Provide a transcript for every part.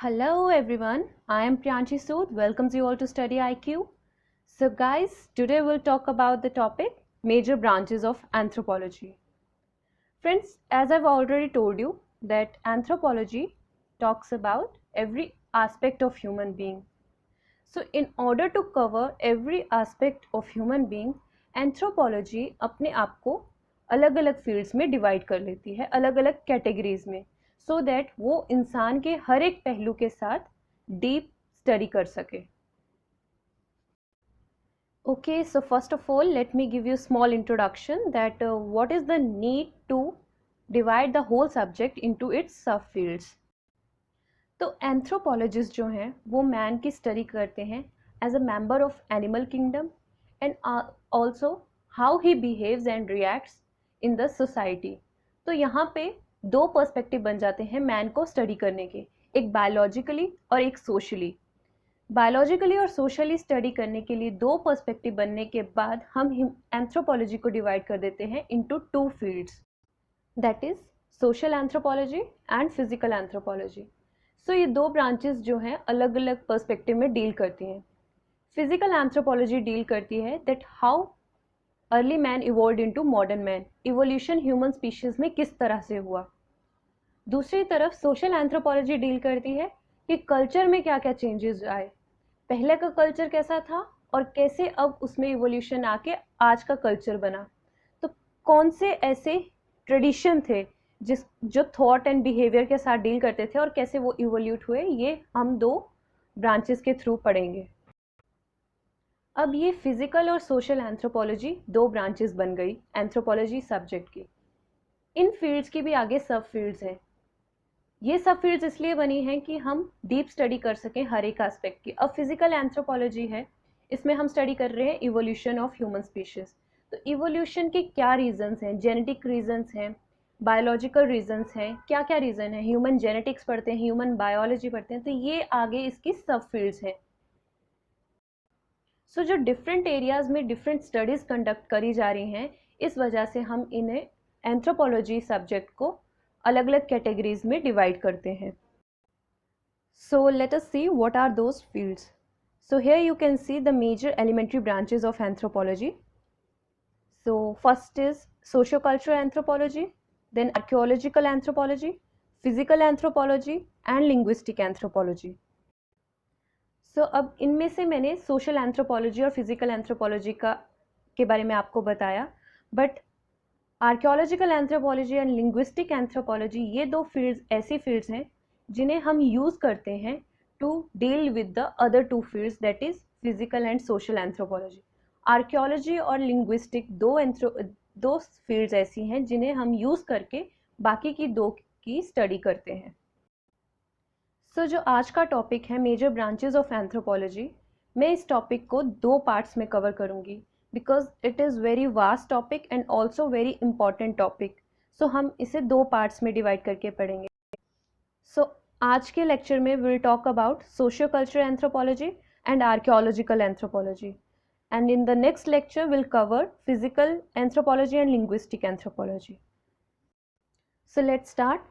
Hello everyone, I am Priyanshi Sood, welcomes you all to Study IQ. So guys, today we'll talk about the topic major branches of anthropology. Friends, as I've already told you that anthropology talks about every aspect of human being. So in order to cover every aspect of human being, anthropology अपने आप को अलग अलग fields में divide कर लेती है, अलग अलग कैटेगरीज में, सो दैट वो इंसान के हर एक पहलू के साथ डीप स्टडी कर सके. Okay, so first of all, let me give you a small introduction that what is the need to divide the whole subject into its subfields. तो एंथ्रोपोलॉजिस्ट जो हैं वो मैन की स्टडी करते हैं as a member of animal kingdom and also how he behaves and reacts in the society. तो यहाँ पे दो पर्सपेक्टिव बन जाते हैं मैन को स्टडी करने के, एक बायोलॉजिकली और एक सोशली. बायोलॉजिकली और सोशली स्टडी करने के लिए दो पर्सपेक्टिव बनने के बाद हम एंथ्रोपोलॉजी को डिवाइड कर देते हैं into two fields, that is social anthropology and physical anthropology. So ये दो ब्रांचेस जो हैं अलग अलग पर्सपेक्टिव में डील करती हैं. फिजिकल एंथ्रोपोलॉजी डील करती है that how early man evolved into modern man, evolution human species में किस तरह से हुआ. दूसरी तरफ सोशल एंथ्रोपोलॉजी डील करती है कि कल्चर में क्या क्या चेंजेस आए, पहले का कल्चर कैसा था और कैसे अब उसमें इवोल्यूशन आके आज का कल्चर बना. तो कौन से ऐसे ट्रेडिशन थे जो थॉट एंड बिहेवियर के साथ डील करते थे और कैसे वो इवोल्यूट हुए, ये हम दो ब्रांचेस के थ्रू पढ़ेंगे. अब ये फिजिकल और सोशल एंथ्रोपोलॉजी दो ब्रांचेस बन गई एंथ्रोपोलॉजी सब्जेक्ट की. इन फील्ड्स की भी आगे सब फील्ड्स हैं. ये सब फील्ड्स इसलिए बनी हैं कि हम डीप स्टडी कर सकें हर एक एस्पेक्ट की. अब फिजिकल एंथ्रोपोलॉजी है, इसमें हम स्टडी कर रहे हैं इवोल्यूशन ऑफ ह्यूमन स्पीशीज. तो इवोल्यूशन के क्या रीजंस हैं, जेनेटिक रीजंस हैं, बायोलॉजिकल रीजंस हैं, क्या क्या रीज़न है, ह्यूमन जेनेटिक्स पढ़ते हैं, ह्यूमन बायोलॉजी पढ़ते हैं. तो ये आगे इसकी सब फील्ड्स हैं. सो जो डिफरेंट एरियाज़ में डिफरेंट स्टडीज़ कंडक्ट करी जा रही हैं, इस वजह से हम इन्हें एंथ्रोपोलॉजी सब्जेक्ट को अलग अलग कैटेगरीज में डिवाइड करते हैं. So let us see what are those fields. So here you can see the major elementary branches of anthropology. So first is socio cultural anthropology, then archaeological anthropology, physical anthropology and linguistic anthropology. So अब इनमें से मैंने social anthropology और physical anthropology के बारे में आपको बताया, but archaeological anthropology and linguistic anthropology ये दो fields ऐसी fields हैं जिन्हें हम use करते हैं to deal with the other two fields, that is physical and social anthropology. Archaeology और linguistic दो फील्ड्स ऐसी हैं जिन्हें हम यूज़ करके बाकी की दो की स्टडी करते हैं. सो जो आज का टॉपिक है मेजर ब्रांचेस ऑफ एंथ्रोपोलॉजी, मैं इस टॉपिक को दो पार्ट्स में कवर करूंगी because it is very vast topic and also very important topic. So हम इसे दो पार्ट्स में डिवाइड करके पढ़ेंगे. सो आज के लेक्चर में will talk about socio cultural anthropology and archaeological anthropology. And in the next lecture we'll cover physical anthropology and linguistic anthropology. So let's start.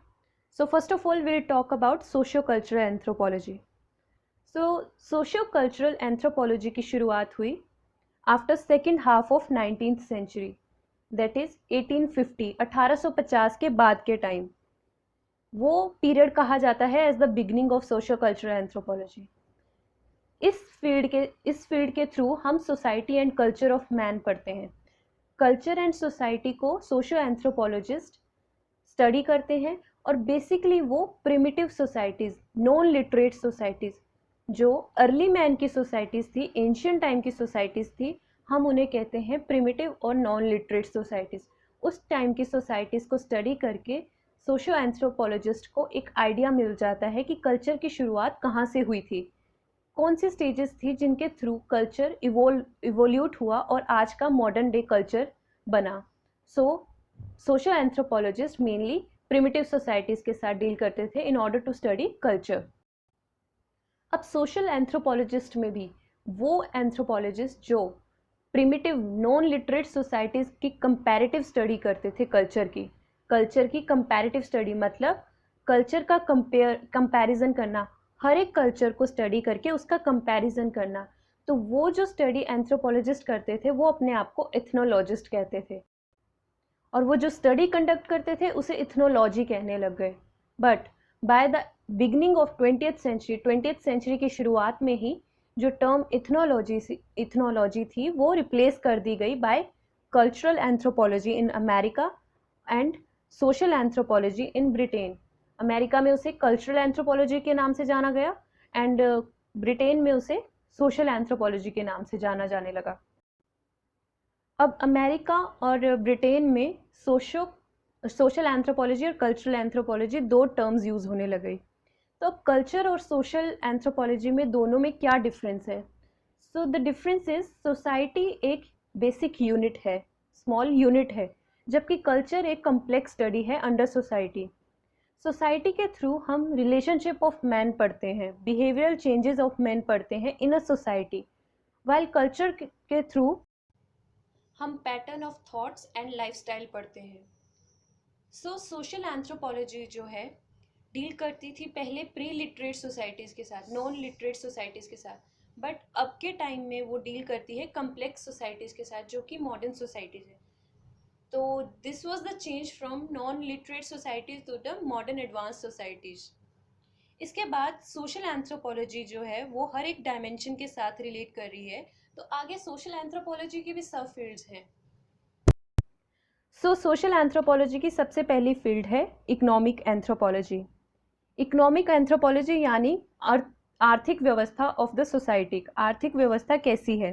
So first of all we'll talk about socio-cultural anthropology. So socio-cultural anthropology की शुरुआत हुई after second half of 19th century, that is 1850, 1850 के बाद के time. वो period कहा जाता है as the beginning of socio-cultural anthropology. इस फील्ड के थ्रू हम society and culture of man पढ़ते हैं. कल्चर एंड सोसाइटी को सोशियो एंथ्रोपोलॉजिस्ट स्टडी करते हैं और बेसिकली वो primitive societies, non literate societies, जो अर्ली मैन की सोसाइटीज़ थी, एंशियंट टाइम की सोसाइटीज़ थी, हम उन्हें कहते हैं प्रिमिटिव और नॉन लिटरेट सोसाइटीज़. उस टाइम की सोसाइटीज़ को स्टडी करके सोशियो एंथ्रोपोलॉजिस्ट को एक आइडिया मिल जाता है कि कल्चर की शुरुआत कहाँ से हुई थी, कौन सी स्टेजेस थी जिनके थ्रू कल्चर इवोल्यूट हुआ और आज का मॉडर्न डे कल्चर बना. So social anthropologist mainly primitive societies के साथ डील करते थे in order to study culture. अब सोशल एंथ्रोपोलॉजिस्ट में भी वो एंथ्रोपोलॉजिस्ट जो प्रिमिटिव नॉन लिटरेट सोसाइटीज़ की कंपैरेटिव स्टडी करते थे, कल्चर की कंपैरेटिव स्टडी, मतलब कल्चर का कंपैरिजन करना, हर एक कल्चर को स्टडी करके उसका कंपैरिजन करना। तो वो जो स्टडी एंथ्रोपोलॉजिस्ट करते थे वो अपने आप को इथनोलॉजिस्ट कहते थे, और वो जो स्टडी कंडक्ट करते थे उसे इथनोलॉजी कहने लग गए। But by the beginning of 20th century की शुरुआत में ही जो टर्म इथनोलॉजी थी वो रिप्लेस कर दी गई by cultural anthropology in America and social anthropology in Britain. America में उसे कल्चरल एंथ्रोपोलॉजी के नाम से जाना गया एंड ब्रिटेन में उसे सोशल एंथ्रोपोलॉजी के नाम से जाना जाने लगा। अब अमेरिका और ब्रिटेन में सोशल एंथ्रोपोलॉजी और कल्चरल एंथ्रोपोलॉजी दो टर्म्स यूज़ होने लगे। तो अब कल्चर और सोशल एंथ्रोपोलॉजी में दोनों में क्या डिफरेंस है? So the difference is society एक बेसिक यूनिट है, स्मॉल यूनिट है, जबकि कल्चर एक कम्प्लेक्स स्टडी है अंडर सोसाइटी। सोसाइटी के थ्रू हम रिलेशनशिप ऑफ मैन पढ़ते हैं, बिहेवियरल चेंजेस ऑफ मैन पढ़ते हैं इन अ सोसाइटी, वाइल कल्चर के थ्रू हम pattern of thoughts and lifestyle पढ़ते हैं। सो सोशल एंथ्रोपोलॉजी जो है डील करती थी पहले प्री लिटरेट सोसाइटीज़ के साथ, नॉन लिटरेट सोसाइटीज़ के साथ, बट अब के टाइम में वो डील करती है कम्प्लेक्स सोसाइटीज़ के साथ जो कि मॉडर्न सोसाइटीज़ है। तो this was the change from non literate societies to the modern advance societies. इसके बाद सोशल एंथ्रोपोलॉजी जो है वो हर एक डायमेंशन के साथ रिलेट कर रही है। तो आगे सोशल एंथ्रोपोलॉजी की भी सब फील्ड्स हैं। सो सोशल एंथ्रोपोलॉजी की सबसे पहली फील्ड है इकोनॉमिक एंथ्रोपोलॉजी। इकोनॉमिक एंथ्रोपोलॉजी यानी आर्थिक व्यवस्था ऑफ द सोसाइटी, आर्थिक व्यवस्था कैसी है।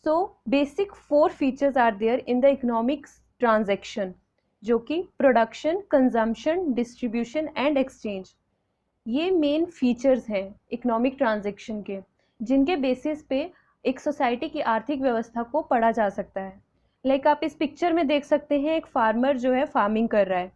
So basic 4 features are there in the economic transaction, जो कि production, consumption, distribution and exchange, ये मेन फीचर्स हैं इकोनॉमिक ट्रांजैक्शन के, जिनके बेसिस पे एक सोसाइटी की आर्थिक व्यवस्था को पढ़ा जा सकता है। लाइक आप इस पिक्चर में देख सकते हैं, एक फार्मर जो है फार्मिंग कर रहा है,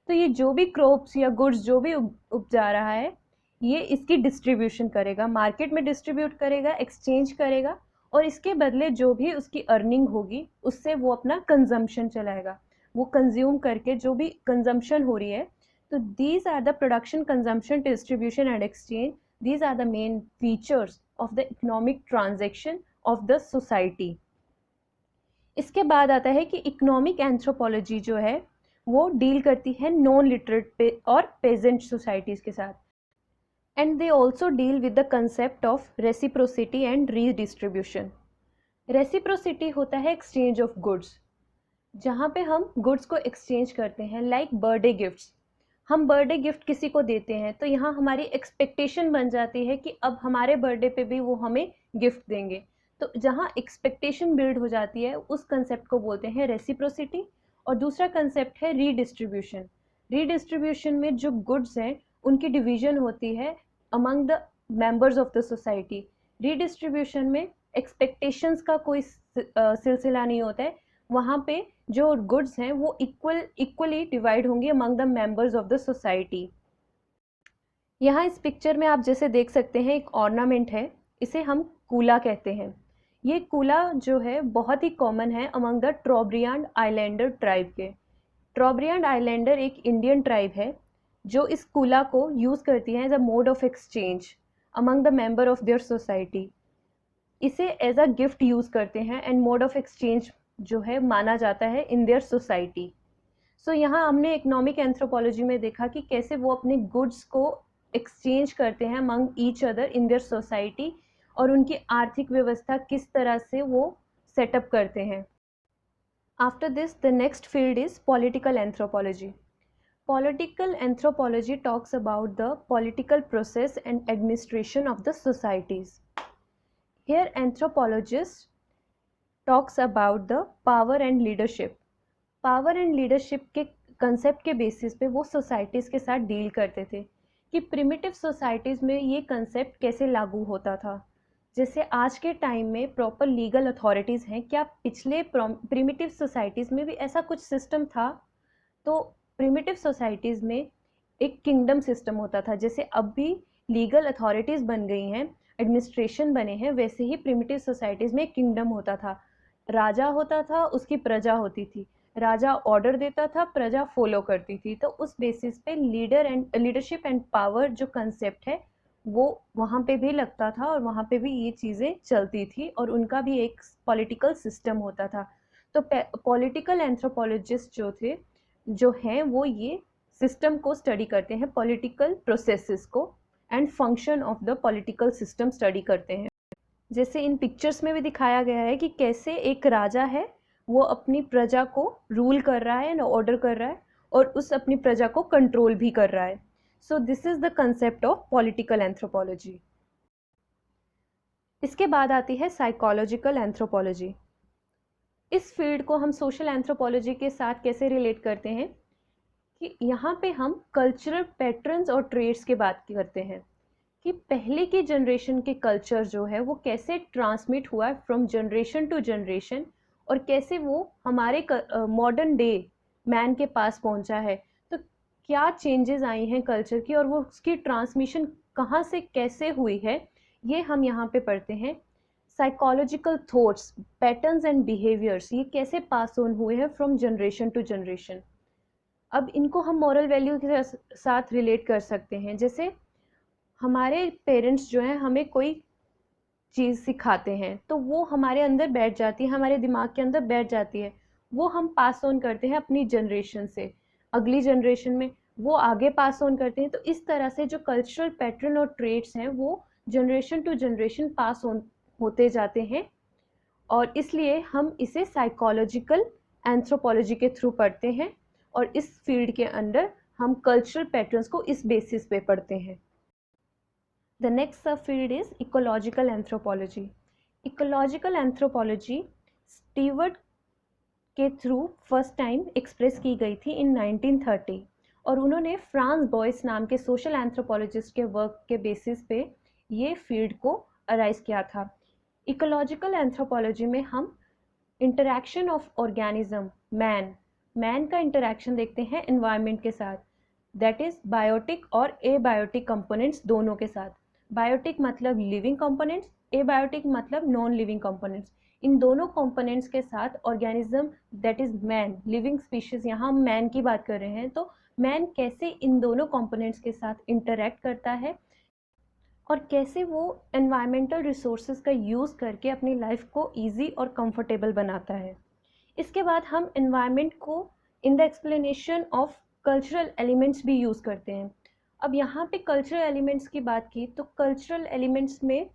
तो ये जो भी क्रॉप्स या गुड्स जो भी उपजा रहा है ये इसकी डिस्ट्रीब्यूशन करेगा, मार्केट में डिस्ट्रीब्यूट करेगा, एक्सचेंज करेगा, और इसके बदले जो भी उसकी अर्निंग होगी उससे वो अपना कंजम्पशन चलाएगा, वो कंज्यूम करके जो भी कंजम्पशन हो रही है। तो these are the production, consumption, distribution and exchange, these are the main features of the economic transaction of the society. इसके बाद आता है कि इकोनॉमिक एंथ्रोपोलॉजी जो है वो डील करती है नॉन लिटरेट और पेजेंट सोसाइटीज़ के साथ, and they also deal with the concept of reciprocity and redistribution. Reciprocity होता है exchange of goods, जहाँ पे हम goods को exchange करते हैं, like birthday gifts। हम बर्थडे गिफ्ट किसी को देते हैं तो यहाँ हमारी एक्सपेक्टेशन बन जाती है कि अब हमारे बर्थडे पे भी वो हमें गिफ्ट देंगे। तो जहाँ एक्सपेक्टेशन बिल्ड हो जाती है उस कंसेप्ट को बोलते हैं रेसिप्रोसिटी। और दूसरा कंसेप्ट है रीडिस्ट्रीब्यूशन। रीडिस्ट्रीब्यूशन में जो गुड्स हैं उनकी डिवीजन होती है among the members of the society. Redistribution में एक्सपेक्टेशंस का कोई सिलसिला नहीं होता है, वहाँ पे जो गुड्स हैं वो इक्वली डिवाइड होंगे among the members of the society. यहाँ इस पिक्चर में आप जैसे देख सकते हैं एक ऑर्नामेंट है, इसे हम कूला कहते हैं। ये कूला जो है बहुत ही कॉमन है among the Trobriand islander tribe के। ट्रॉब्रियांड आइलैंडर एक इंडियन ट्राइब है जो इस कूला को यूज़ करती है as a mode of exchange among the member of their society. इसे एज अ गिफ्ट यूज़ करते हैं एंड मोड ऑफ एक्सचेंज जो है माना जाता है इन देयर सोसाइटी। सो यहाँ हमने इकोनॉमिक एंथ्रोपोलॉजी में देखा कि कैसे वो अपने गुड्स को एक्सचेंज करते हैं among each other in their society, और उनकी आर्थिक व्यवस्था किस तरह से वो सेटअप करते हैं। After this the next field is political anthropology. Political anthropology talks about the political process and administration of the societies. Here anthropologists talks about the power and leadership. Power and leadership के concept के basis पे वो societies के साथ deal करते थे कि primitive societies में ये concept कैसे लागू होता था। जैसे आज के टाइम में proper legal authorities हैं, क्या पिछले primitive societies में भी ऐसा कुछ system था? तो प्रिमिटिव सोसाइटीज़ में एक किंगडम सिस्टम होता था, जैसे अब भी लीगल अथॉरिटीज़ बन गई हैं, एडमिनिस्ट्रेशन बने हैं, वैसे ही प्रिमिटिव सोसाइटीज़ में एक किंगडम होता था। राजा होता था, उसकी प्रजा होती थी, राजा ऑर्डर देता था, प्रजा फॉलो करती थी। तो उस बेसिस पे लीडरशिप एंड पावर जो कंसेप्ट है वो वहाँ पे भी लगता था और वहाँ पे भी ये चीज़ें चलती थी और उनका भी एक पॉलिटिकल सिस्टम होता था। तो पॉलिटिकल एंथ्रोपोलॉजिस्ट जो हैं वो ये सिस्टम को स्टडी करते हैं, पॉलिटिकल प्रोसेसेस को and function of the political system study करते हैं। जैसे इन पिक्चर्स में भी दिखाया गया है कि कैसे एक राजा है वो अपनी प्रजा को रूल कर रहा है, ऑर्डर कर रहा है और उस अपनी प्रजा को कंट्रोल भी कर रहा है। सो this is the concept of political anthropology. इसके बाद आती है साइकोलॉजिकल एंथ्रोपोलॉजी। इस फील्ड को हम सोशल एंथ्रोपोलॉजी के साथ कैसे रिलेट करते हैं कि यहाँ पे हम कल्चरल पैटर्न्स और ट्रेड्स की बात करते हैं कि पहले की जनरेशन के कल्चर जो है वो कैसे ट्रांसमिट हुआ है फ्रॉम जनरेशन टू जनरेशन और कैसे वो हमारे मॉडर्न डे मैन के पास पहुंचा है। तो क्या चेंजेस आई हैं कल्चर की और वो उसकी ट्रांसमिशन कहाँ से कैसे हुई है, ये हम यहाँ पे पढ़ते हैं। Psychological thoughts, patterns and behaviours, ये कैसे पास ऑन हुए हैं फ्रॉम जनरेशन टू जनरेशन। अब इनको हम मॉरल वैल्यू के साथ रिलेट कर सकते हैं। जैसे हमारे पेरेंट्स जो हैं हमें कोई चीज़ सिखाते हैं तो वो हमारे अंदर बैठ जाती है, हमारे दिमाग के अंदर बैठ जाती है, वो हम पास ऑन करते हैं अपनी जनरेशन से अगली जनरेशन में, वो आगे पास ऑन करते हैं। तो इस तरह से जो कल्चरल पैटर्न और ट्रेड्स हैं वो generation to generation pass on होते जाते हैं और इसलिए हम इसे साइकोलॉजिकल एंथ्रोपोलॉजी के थ्रू पढ़ते हैं और इस फील्ड के अंदर हम कल्चरल पैटर्न्स को इस बेसिस पे पढ़ते हैं। The next subfield is ecological anthropology. Ecological anthropology Stewart के थ्रू फर्स्ट टाइम एक्सप्रेस की गई थी इन 1930 और उन्होंने फ्रांस बॉयस नाम के सोशल एंथ्रोपोलॉजिस्ट के वर्क के बेसिस पे ये फील्ड को अराइज किया था। इकोलॉजिकल एंथ्रोपोलॉजी में हम इंटरैक्शन ऑफ ऑर्गेनिज्म, मैन का इंटरैक्शन देखते हैं एनवायरनमेंट के साथ, दैट इज बायोटिक और एबायोटिक कंपोनेंट्स दोनों के साथ। बायोटिक मतलब लिविंग कंपोनेंट्स, एबायोटिक मतलब नॉन लिविंग कंपोनेंट्स। इन दोनों कंपोनेंट्स के साथ organism that is man, living species, यहाँ हम मैन की बात कर रहे हैं, तो मैन कैसे इन दोनों कंपोनेंट्स के साथ इंटरैक्ट करता है और कैसे वो एनवायरमेंटल रिसोर्सेज का यूज़ करके अपनी लाइफ को ईजी और कंफर्टेबल बनाता है। इसके बाद हम एनवायरमेंट को in the explanation of cultural elements भी यूज़ करते हैं। अब यहाँ पे कल्चरल एलिमेंट्स की बात की तो कल्चरल एलिमेंट्स में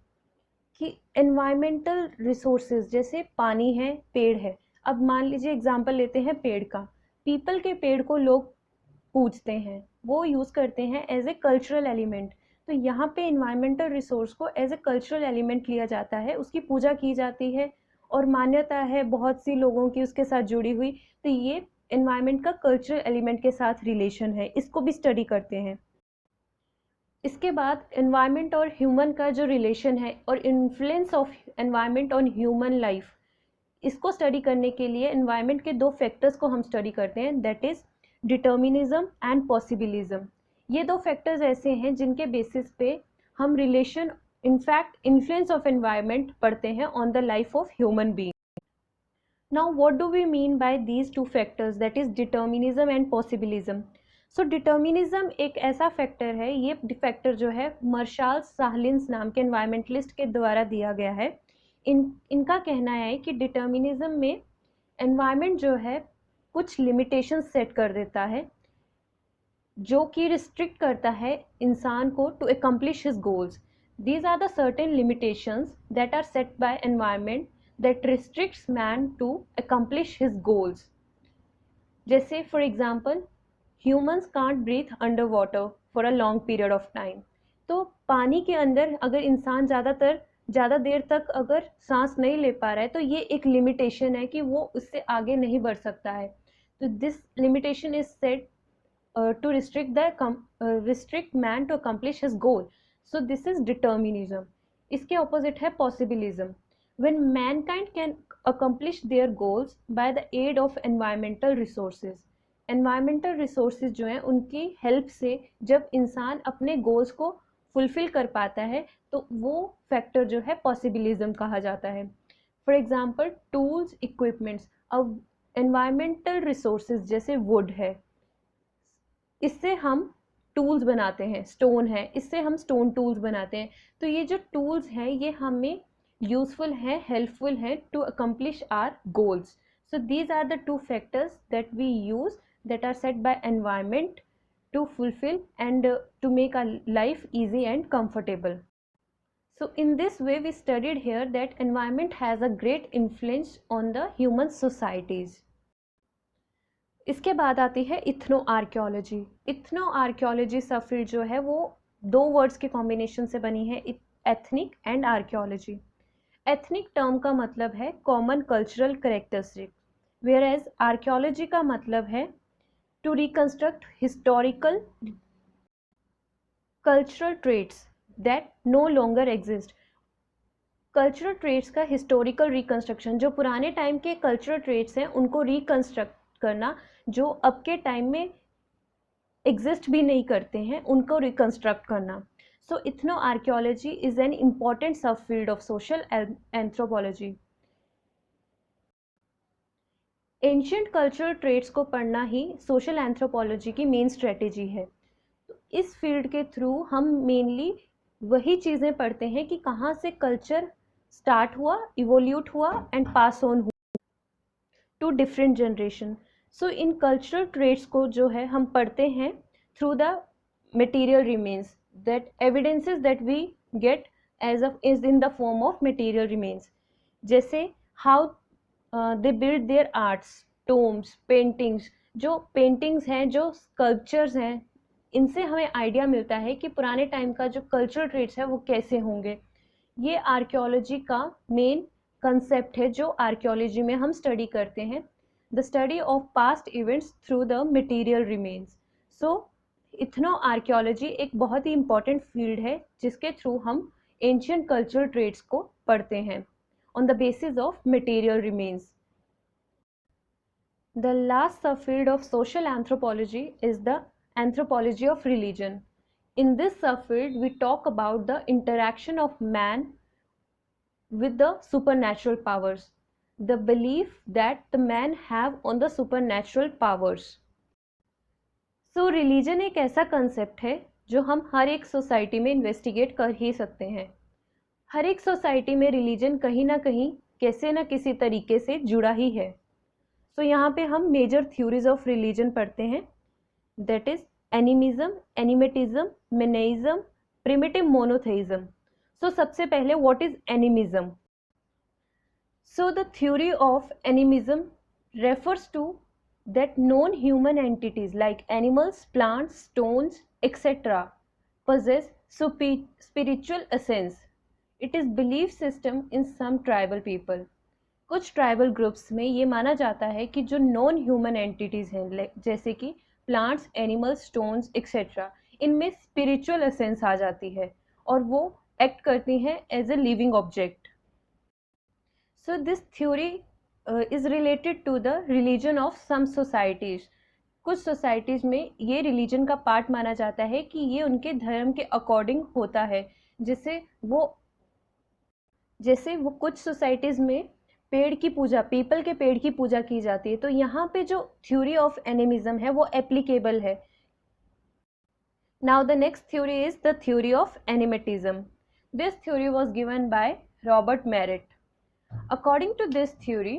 कि एनवायरमेंटल रिसोर्सेज जैसे पानी है, पेड़ है। अब मान लीजिए एग्जांपल लेते हैं पेड़ का, पीपल के पेड़ को लोग पूजते हैं, वो यूज़ करते हैं एज ए कल्चरल एलिमेंट। तो यहाँ पे इन्वायरमेंटल रिसोर्स को एज ए कल्चरल एलिमेंट लिया जाता है, उसकी पूजा की जाती है और मान्यता है बहुत सी लोगों की उसके साथ जुड़ी हुई। तो ये इन्वायरमेंट का कल्चरल एलिमेंट के साथ रिलेशन है, इसको भी स्टडी करते हैं। इसके बाद एनवायरनमेंट और ह्यूमन का जो रिलेशन है और influence of environment on human life, इसको स्टडी करने के लिए एनवायरनमेंट के दो फैक्टर्स को हम स्टडी करते हैं, that is determinism and possibilism. ये दो फैक्टर्स ऐसे हैं जिनके बेसिस पे हम relation, in fact influence of environment पढ़ते हैं on the life of human being. Now what do we mean by these two factors, that is determinism and possibilism. So determinism एक ऐसा फैक्टर है, ये फैक्टर जो है मार्शल साहलिन्स नाम के एनवायरमेंटलिस्ट के द्वारा दिया गया है। इनका कहना है कि डिटर्मिनिज्म में एनवायरनमेंट जो है कुछ लिमिटेशंस सेट कर देता है जो कि रिस्ट्रिक्ट करता है इंसान को to accomplish his goals. These are the certain limitations that are set by environment that restricts man to accomplish his goals. जैसे for example humans can't breathe under water for a long period of time. तो पानी के अंदर अगर इंसान ज़्यादा देर तक अगर सांस नहीं ले पा रहा है तो ये एक लिमिटेशन है कि वो उससे आगे नहीं बढ़ सकता है। तो this limitation is set to restrict man to accomplish his goal. So this is determinism. इसके ऑपोजिट है possibilism, when mankind can accomplish their goals by the aid of environmental resources. Environmental resources जो हैं उनकी help से जब इंसान अपने goals को फुलफिल कर पाता है तो वो फैक्टर जो है पॉसिबिलिज्म कहा जाता है। For example tools, equipments. अब एनवायरमेंटल रिसोर्सेज जैसे वुड है, इससे हम टूल्स बनाते हैं, स्टोन है, इससे हम स्टोन टूल्स बनाते हैं। तो ये जो टूल्स हैं ये हमें यूजफुल हैं, हेल्पफुल हैं to accomplish our goals. So these are the two factors that we use that are set by environment to fulfill and to make our life easy and comfortable. So in this way we studied here that environment has a great influence on the human societies. इसके बाद आती है ethno archaeology. Ethno archaeology सब field जो है वो दो words के कॉम्बिनेशन से बनी है, ethnic and archaeology. Ethnic term का मतलब है common cultural characteristic, whereas archaeology का मतलब है to reconstruct historical cultural traits that no longer exist. Cultural traits का हिस्टोरिकल रिकन्स्ट्रक्शन, जो पुराने टाइम के कल्चरल ट्रेट्स हैं उनको रिकन्स्ट्रक्ट करना, जो अब के टाइम में एग्जिस्ट भी नहीं करते हैं उनको रिकन्स्ट्रक्ट करना। So ethno archaeology is an important sub field of social anthropology. Ancient cultural traits को पढ़ना ही सोशल एंथ्रोपोलॉजी की मेन स्ट्रेटेजी है। तो इस फील्ड के थ्रू हम मेनली वही चीज़ें पढ़ते हैं कि कहाँ से कल्चर स्टार्ट हुआ, इवोल्यूट हुआ एंड पास ऑन हुआ टू डिफरेंट जनरेशन। सो इन कल्चरल ट्रेट्स को जो है हम पढ़ते हैं through the material remains, that evidences that we get is in the form of material remains, जैसे how they build their arts, tombs, paintings. जो पेंटिंग्स हैं, जो स्कल्पचर्स हैं, इनसे हमें आइडिया मिलता है कि पुराने टाइम का जो कल्चरल ट्रेट्स है वो कैसे होंगे। ये आर्कियोलॉजी का मेन कंसेप्ट है जो आर्कियोलॉजी में हम स्टडी करते हैं, the study of past events through the material remains. So ethno archaeology एक बहुत ही इंपॉर्टेंट फील्ड है जिसके थ्रू हम एंशियंट कल्चरल ट्रेट्स को पढ़ते हैं on the basis of material remains. The last subfield of social anthropology is the anthropology of religion. In this subfield, we talk about the interaction of man with the supernatural powers, the belief that the man have on the supernatural powers. So, religion एक ऐसा concept है जो हम हर एक society में investigate कर ही सकते हैं। हर एक सोसाइटी में रिलीजन कहीं ना कहीं कैसे ना किसी तरीके से जुड़ा ही है। सो यहाँ पे हम मेजर थ्योरीज ऑफ रिलीजन पढ़ते हैं, that is animism, animatism, manaism, primitive monotheism. So सबसे पहले what is animism? So the theory of animism refers to that non human entities like animals, plants, stones etcetera possess spiritual essence. It is belief system in some tribal people. कुछ tribal groups में ये माना जाता है कि जो non human entities हैं जैसे कि प्लांट्स, एनिमल्स, स्टोन्स एक्सेट्रा, इनमें स्पिरिचुअल एसेंस आ जाती है और वो एक्ट करती हैं as a living object. So this theory is related to the religion of some societies. कुछ सोसाइटीज़ में ये रिलीजन का पार्ट माना जाता है कि ये उनके धर्म के अकॉर्डिंग होता है, जैसे वो कुछ सोसाइटीज़ में पेड़ की पूजा, पीपल के पेड़ की पूजा की जाती है। तो यहाँ पे जो थ्योरी ऑफ एनिमिज्म है वो एप्लीकेबल है। Now the next theory is the theory of animatism. This theory was given by Robert Marett. According to this theory,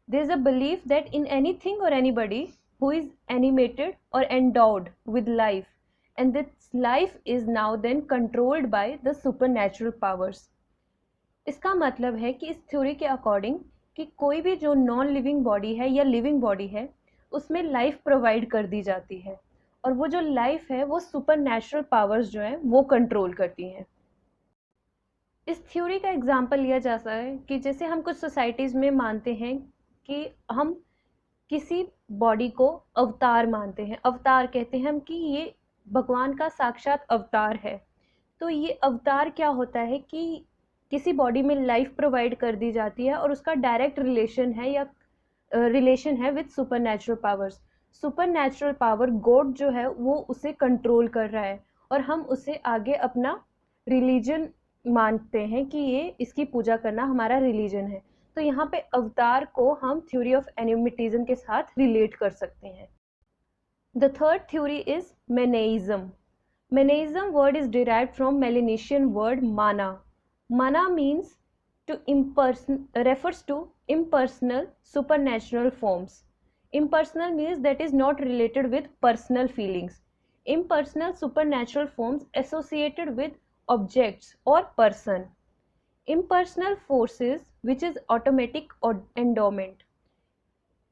there is a belief that in anything और anybody who is animated or endowed with life, and this life is now then controlled by the supernatural powers. इसका मतलब है कि इस theory के according कि कोई भी जो नॉन लिविंग बॉडी है या लिविंग बॉडी है उसमें लाइफ प्रोवाइड कर दी जाती है और वो जो लाइफ है वो सुपरनैचुरल पावर्स जो हैं वो कंट्रोल करती हैं। इस थ्योरी का एग्जांपल लिया जा सकता है कि जैसे हम कुछ सोसाइटीज़ में मानते हैं कि हम किसी बॉडी को अवतार मानते हैं, अवतार कहते हैं हम कि ये भगवान का साक्षात अवतार है। तो ये अवतार क्या होता है कि किसी बॉडी में लाइफ प्रोवाइड कर दी जाती है और उसका डायरेक्ट रिलेशन है या रिलेशन है with supernatural powers. Supernatural power God जो है वो उसे कंट्रोल कर रहा है और हम उसे आगे अपना रिलीजन मानते हैं कि ये इसकी पूजा करना हमारा रिलीजन है। तो यहाँ पे अवतार को हम थ्योरी ऑफ एनिमेटिज्म के साथ रिलेट कर सकते हैं। The third theory is Manaism. Manaism word is derived from Melanesian word mana. Mana means refers to impersonal supernatural forms. Impersonal means that is not related with personal feelings. Impersonal supernatural forms associated with objects or person. Impersonal forces which is automatic or endowment.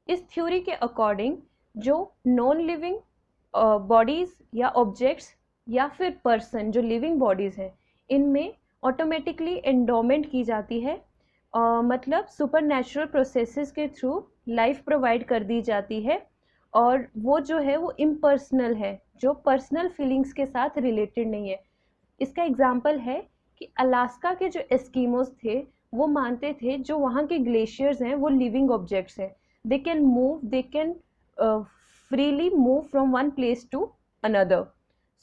इस theory के according जो non living bodies या objects या फिर person जो living bodies हैं इनमें automatically endowment की जाती है, मतलब सुपर नेचुरल प्रोसेसेस के थ्रू लाइफ प्रोवाइड कर दी जाती है और वो जो है वो इम्पर्सनल है, जो पर्सनल फीलिंग्स के साथ रिलेटेड नहीं है। इसका एग्जाम्पल है कि अलास्का के जो एस्कीमोस थे वो मानते थे जो वहाँ के ग्लेशियर्स हैं वो लिविंग ऑब्जेक्ट्स हैं, they can freely move from one place to another.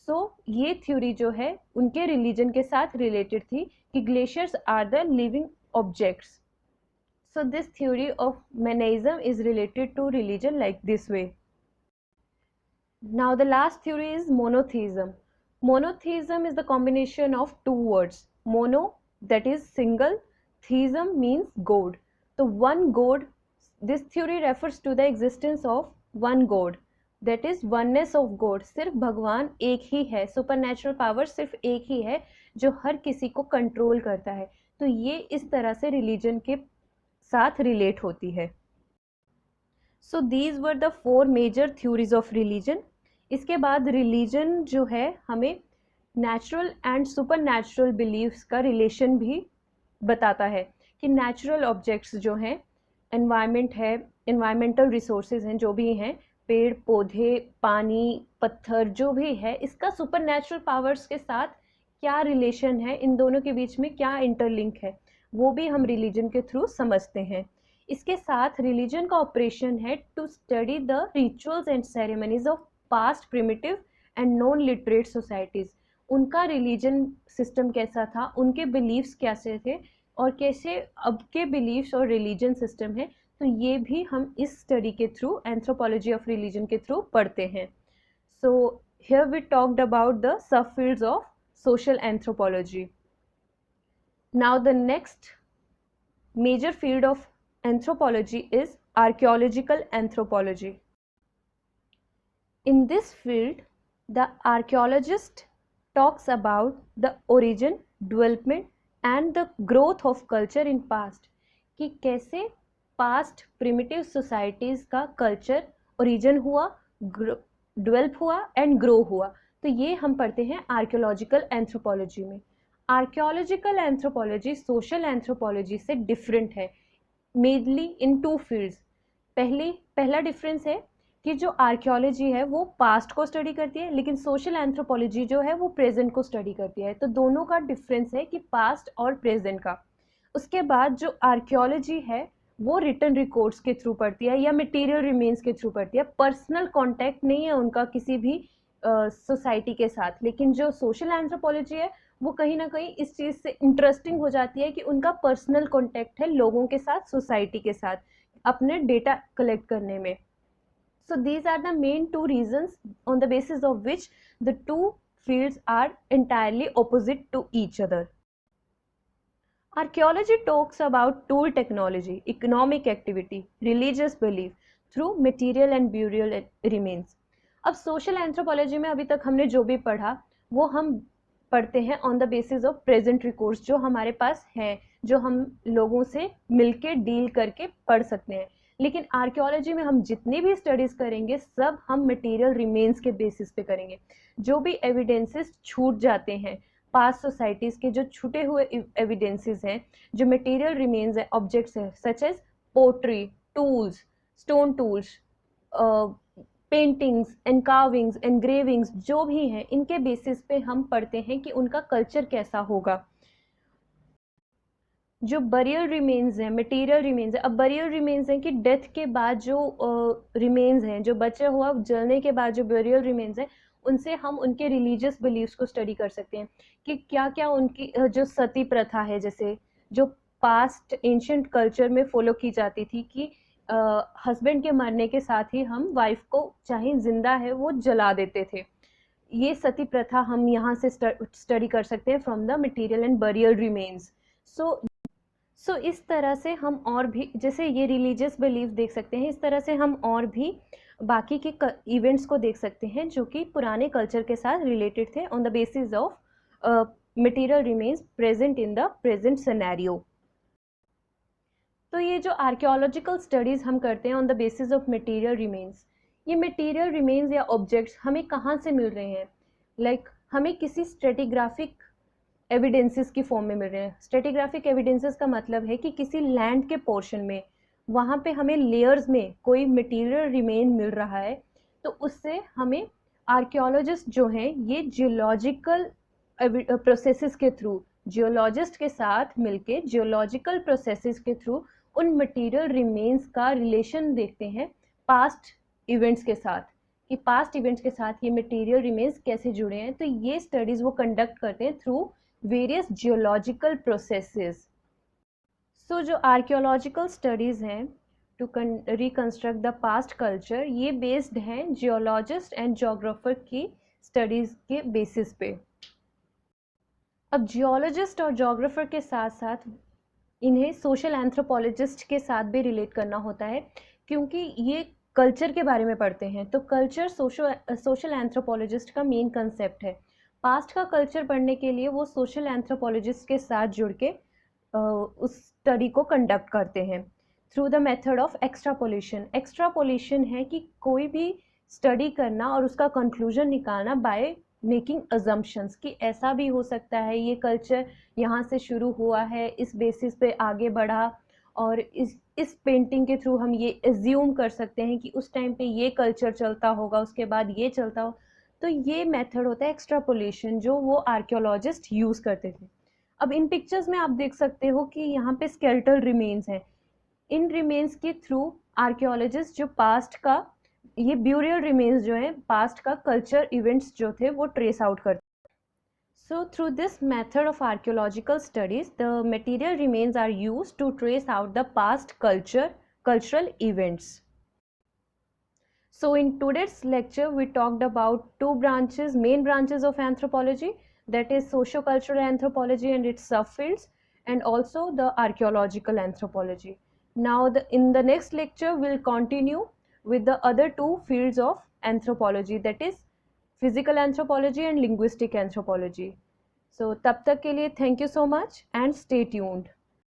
So ये थ्योरी जो है उनके रिलीजन के साथ रिलेटेड थी कि glaciers are the living objects. So this theory of Manaism is related to religion like this way. Now the last theory is monotheism. Monotheism is the combination of two words. Mono, that is single, theism means god. So one god, this theory refers to the existence of one god, that is oneness of God. सिर्फ भगवान एक ही है, supernatural power सिर्फ एक ही है जो हर किसी को कंट्रोल करता है. तो ये इस तरह से रिलीजन के साथ रिलेट होती है. So these were the 4 major theories of religion. इसके बाद रिलीजन जो है हमें natural and super natural believes का रिलेशन भी बताता है कि नेचुरल ऑब्जेक्ट्स जो हैं, एनवायरनमेंट है, एनवायरमेंटल रिसोर्सेज हैं, जो भी हैं, पेड़ पौधे, पानी, पत्थर, जो भी है, इसका सुपर नेचुरल पावर्स के साथ क्या रिलेशन है, इन दोनों के बीच में क्या इंटरलिंक है, वो भी हम रिलीजन के थ्रू समझते हैं. इसके साथ रिलीजन का ऑपरेशन है to study the rituals and ceremonies of past primitive and non literate societies. उनका रिलीजन सिस्टम कैसा था, उनके बिलीव्स कैसे थे और कैसे अब के बिलीव्स और रिलीजन सिस्टम है, तो ये भी हम इस स्टडी के थ्रू, एंथ्रोपोलॉजी ऑफ रिलीजन के थ्रू पढ़ते हैं. So here we talked about the sub fields of social anthropology. Now the next major field of anthropology is archaeological anthropology. In this field, the archaeologist talks about the origin, development and the growth of culture in past. कि कैसे past primitive societies का culture origin हुआ, develop हुआ and grow हुआ. तो ये हम पढ़ते हैं आर्कियोलॉजिकल एंथ्रोपोलॉजी में. आर्कियोलॉजिकल एंथ्रोपोलॉजी सोशल एंथ्रोपोलॉजी से डिफरेंट है मेनली इन 2 फील्ड्स. पहला डिफरेंस है कि जो आर्कियोलॉजी है वो पास्ट को स्टडी करती है, लेकिन सोशल एंथ्रोपोलॉजी जो है वो प्रेजेंट को स्टडी करती है. तो दोनों का डिफरेंस है कि पास्ट और प्रेजेंट का. उसके बाद जो आर्कियोलॉजी है वो रिटन रिकॉर्ड्स के थ्रू पढ़ती है या मटेरियल रिमेन्स के थ्रू पढ़ती है. पर्सनल कॉन्टैक्ट नहीं है उनका किसी भी सोसाइटी के साथ. लेकिन जो सोशल एंथ्रोपोलॉजी है वो कहीं ना कहीं इस चीज़ से इंटरेस्टिंग हो जाती है कि उनका पर्सनल कॉन्टैक्ट है लोगों के साथ, सोसाइटी के साथ, अपने डेटा कलेक्ट करने में. So these are the main 2 reasons on the basis of which the 2 fields are entirely opposite to each other. Archaeology talks about tool technology, economic activity, religious belief through material and burial remains. अब social anthropology में अभी तक हमने जो भी पढ़ा वो हम पढ़ते हैं on the basis of present records जो हमारे पास हैं, जो हम लोगों से मिलके डील करके पढ़ सकते हैं. लेकिन आर्कियोलॉजी में हम जितनी भी स्टडीज़ करेंगे सब हम मटेरियल रिमेन्स के बेसिस पे करेंगे. जो भी एविडेंसेस छूट जाते हैं, पास्ट सोसाइटीज़ के जो छूटे हुए एविडेंसेस हैं, जो मटेरियल रिमेन्स हैं, ऑब्जेक्ट्स हैं, such as pottery, tools, stone tools, paintings, carvings, engravings, जो भी हैं, इनके बेसिस पे हम पढ़ते हैं कि उनका कल्चर कैसा होगा. जो बरियल रिमेन्स हैं, मटेरियल रिमेन्स हैं. अब बरियल रिमेन्स हैं कि डेथ के बाद जो रिमेन्स हैं, जो बचा हुआ जलने के बाद जो बरियल रिमेन्स हैं, उनसे हम उनके रिलीजियस बिलीव्स को स्टडी कर सकते हैं कि क्या क्या उनकी जो सती प्रथा है, जैसे जो पास्ट एंशिएंट कल्चर में फॉलो की जाती थी कि हस्बैंड के मरने के साथ ही हम वाइफ को चाहे जिंदा है वो जला देते थे। ये सती प्रथा हम यहाँ से स्टडी कर सकते हैं from the material and burial remains. So इस तरह से हम और भी, जैसे ये रिलीजियस बिलीफ देख सकते हैं, इस तरह से हम और भी बाकी के इवेंट्स को देख सकते हैं जो कि पुराने कल्चर के साथ रिलेटेड थे on the basis of material remains present in the present scenario. तो ये जो आर्कियोलॉजिकल स्टडीज़ हम करते हैं on the basis of material remains, ये मटेरियल रिमेन्स या ऑब्जेक्ट्स हमें कहाँ से मिल रहे हैं? हमें किसी स्ट्रेटिग्राफिक एविडेंसेस की फॉर्म में मिल रहे हैं। स्ट्रेटिग्राफिक एविडेंसेस का मतलब है कि किसी लैंड के पोर्शन में वहाँ पे हमें लेयर्स में कोई मटेरियल रिमेन मिल रहा है, तो उससे हमें आर्कियोलॉजिस्ट जो हैं ये जियोलॉजिकल प्रोसेसेस के थ्रू, जियोलॉजिस्ट के साथ मिलके जियोलॉजिकल प्रोसेसेस के थ्रू उन मटेरियल रिमेन्स का रिलेशन देखते हैं पास्ट इवेंट्स के साथ, कि पास्ट इवेंट्स के साथ ये मटेरियल रिमेन्स कैसे जुड़े हैं। तो ये स्टडीज़ वो कंडक्ट करते हैं through various geological processes. So जो आर्कियोलॉजिकल स्टडीज़ हैं to reconstruct the past culture, ये बेस्ड हैं जियोलॉजिस्ट एंड जियोग्राफर की स्टडीज़ के बेसिस पे। अब जियोलॉजिस्ट और जियोग्राफर के साथ साथ इन्हें सोशल एंथ्रोपोलॉजिस्ट के साथ भी रिलेट करना होता है, क्योंकि ये कल्चर के बारे में पढ़ते हैं। तो कल्चर सोशल एंथ्रोपोलॉजिस्ट का मेन कंसेप्ट है। पास्ट का कल्चर पढ़ने के लिए वो सोशल एंथ्रोपोलॉजिस्ट के साथ जुड़ के उस स्टडी को कंडक्ट करते हैं through the method of extrapolation. Extrapolation है कि कोई भी स्टडी करना और उसका कंक्लूजन निकालना बाय मेकिंग अजम्पशंस, कि ऐसा भी हो सकता है, ये कल्चर यहाँ से शुरू हुआ है, इस बेसिस पे आगे बढ़ा, और इस पेंटिंग के थ्रू हम ये एज्यूम कर सकते हैं कि उस टाइम पे ये कल्चर चलता होगा, उसके बाद ये चलता हो। तो ये मेथड होता है एक्सट्रापोलेशन, जो वो आर्कियोलॉजिस्ट यूज़ करते थे। अब इन पिक्चर्स में आप देख सकते हो कि यहाँ पे स्केलेटल रिमेन्स हैं। इन रिमेन्स के थ्रू आर्कियोलॉजिस्ट जो पास्ट का, ये ब्यूरियल रिमेन्स जो हैं पास्ट का कल्चर इवेंट्स जो थे वो ट्रेस आउट करते। So through this method of archaeological studies, the material remains are used to trace out the past cultural events. So in today's lecture, we talked about two main branches of anthropology, that is socio-cultural anthropology and its subfields, and also the archaeological anthropology. Now in the next lecture, we'll continue with the other two fields of anthropology, that is physical anthropology and linguistic anthropology. So तब तक के लिए thank you so much and stay tuned.